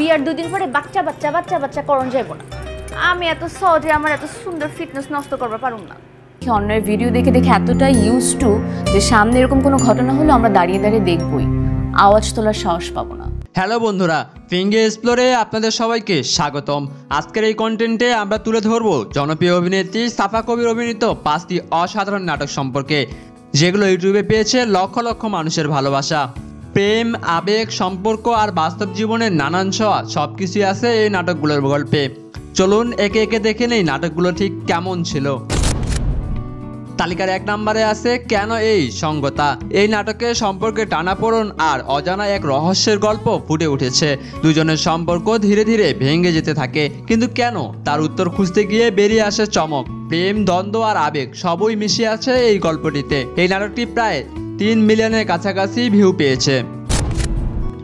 বিয়ার 2 দিন পরে বাচ্চা বাচ্চা বাচ্চা বাচ্চা করণ যাইব না। আমি এত সহজে আমার এত সুন্দর ফিটনেস নষ্ট করতে পারুম না। অন্যের ভিডিও দেখে দেখে এতটাই ইউজ টু যে সামনে এরকম কোনো ঘটনা হলে আমরা দাঁড়িয়ে দাঁড়িয়ে দেখবই, আওয়াজ তোলার সাহস পাবো না। হ্যালো বন্ধুরা, ফিঙ্গে এক্সপ্লোরে আপনাদের সবাইকে স্বাগতম। আজকের এই কন্টেন্টে আমরা তুলে ধরবো জনপ্রিয় অভিনেত্রী সাফা কবির অভিনীত 5টি অসাধারণ নাটক সম্পর্কে, যেগুলো ইউটিউবে পেয়েছে লক্ষ লক্ষ মানুষের ভালোবাসা। প্রেম, আবেগ, সম্পর্ক আর বাস্তব জীবনের নানান ছোঁয়া সবকিছুই আছে এই নাটকগুলোর গল্পে। চলুন একে একে দেখে নেই নাটকগুলো ঠিক কেমন ছিল। তালিকার 1 নম্বরে আছে কেন এই সঙ্গতা। এই নাটকে সম্পর্কে টানাপোড়েন আর অজানা এক রহস্যের গল্প ফুটে উঠেছে। দুজনের সম্পর্ক ধীরে ধীরে ভেঙে যেতে থাকে, কিন্তু কেন তার উত্তর খুঁজতে গিয়ে বেরিয়ে আসে চমক। প্রেম, দ্বন্দ্ব আর আবেগ সবই মিশে আছে এই গল্পটিতে। এই নাটকটি প্রায় 3 মিলিয়নের কাছাকাছি ভিউ পেয়েছে।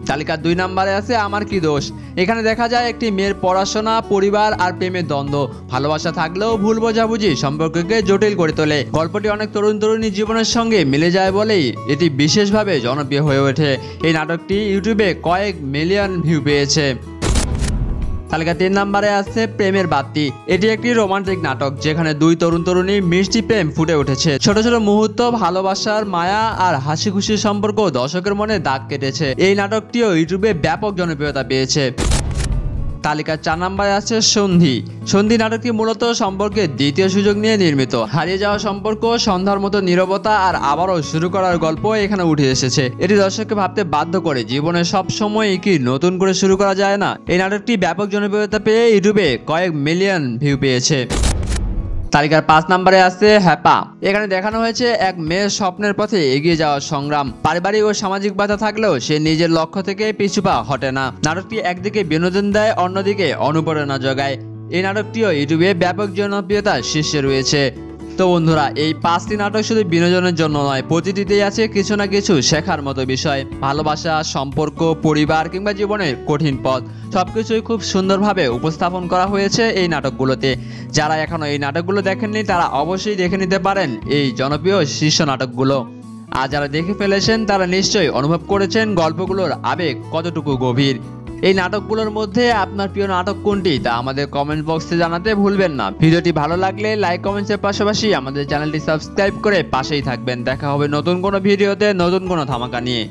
তালিকার 2 নম্বরে আছে আমার কি দোষ। এখানে দেখা যায় একটি মেয়ের পড়াশোনা, পরিবার আর প্রেমের দ্বন্দ্ব। ভালোবাসা থাকলেও ভুল বোঝাবুঝি সম্পর্ককে জটিল করে তোলে। গল্পটি অনেক তরুণ তরুণী জীবনের সঙ্গে মিলে যায় বলেই এটি বিশেষভাবে জনপ্রিয় হয়ে ওঠে। এই নাটকটি ইউটিউবে কয়েক মিলিয়ন ভিউ পেয়েছে। তালিকা 3 নম্বরে আছে প্রেমের বাতি। এটি একটি রোমান্টিক নাটক যেখানে 2 তরুণ তরুণী মিষ্টি প্রেম ফুটে উঠেছে। ছোট ছোট মুহূর্ত, ভালোবাসার মায়া আর হাসি খুশির সম্পর্ক দর্শকের মনে দাগ কেটেছে। এই নাটকটিও ইউটিউবে ব্যাপক জনপ্রিয়তা পেয়েছে। তালিকার 4 নম্বরে আছে সন্ধি। সন্ধি নাটকটি মূলত সম্পর্কের দ্বিতীয় সুযোগ নিয়ে নির্মিত। হারিয়ে যাওয়া সম্পর্ক, সন্ধ্যার মতো নীরবতা আর আবারও শুরু করার গল্প এখানে উঠে এসেছে। এটি দর্শককে ভাবতে বাধ্য করে, জীবনে সব সময় কি নতুন করে শুরু করা যায় না। এই নাটকটি ব্যাপক জনপ্রিয়তা পেয়ে ইউটিউবে কয়েক মিলিয়ন ভিউ পেয়েছে। তালিকার 5 নম্বরে আছে হ্যাপা। এখানে দেখানো হয়েছে এক মেয়ের স্বপ্নের পথে এগিয়ে যাওয়ার সংগ্রাম। পারিবারিক ও সামাজিক বাধা থাকলেও সে নিজের লক্ষ্য থেকে পিছুপা হটে না। নাটকটি একদিকে বিনোদন দেয়, অন্যদিকে অনুপ্রেরণা যোগায়। এই নাটকটিও ইউটিউবে ব্যাপক জনপ্রিয়তার শীর্ষে রয়েছে। তো বন্ধুরা, এই 5টি নাটক শুধু বিনোদনের জন্য নয়, প্রতিটিতেই আছে কিছু না কিছু শেখার মতো বিষয়। ভালোবাসা, সম্পর্ক, পরিবার কিংবা জীবনের কঠিন পথ সবকিছুই খুব সুন্দরভাবে উপস্থাপন করা হয়েছে এই নাটকগুলোতে। যারা এখনো এই নাটকগুলো দেখেননি তারা অবশ্যই দেখে নিতে পারেন এই জনপ্রিয় শীর্ষ নাটকগুলো। আর যারা দেখে ফেলেছেন তারা নিশ্চয়ই অনুভব করেছেন গল্পগুলোর আবেগ কতটুকু গভীর। এই নাটকগুলোর মধ্যে আপনার প্রিয় নাটক কোনটি তা আমাদের কমেন্ট বক্সে জানাতে ভুলবেন না। ভিডিওটি ভালো লাগলে লাইক, কমেন্টসের পাশাপাশি আমাদের চ্যানেলটি সাবস্ক্রাইব করে পাশেই থাকবেন। দেখা হবে নতুন কোনো ভিডিওতে নতুন কোনো ধামাকা নিয়ে।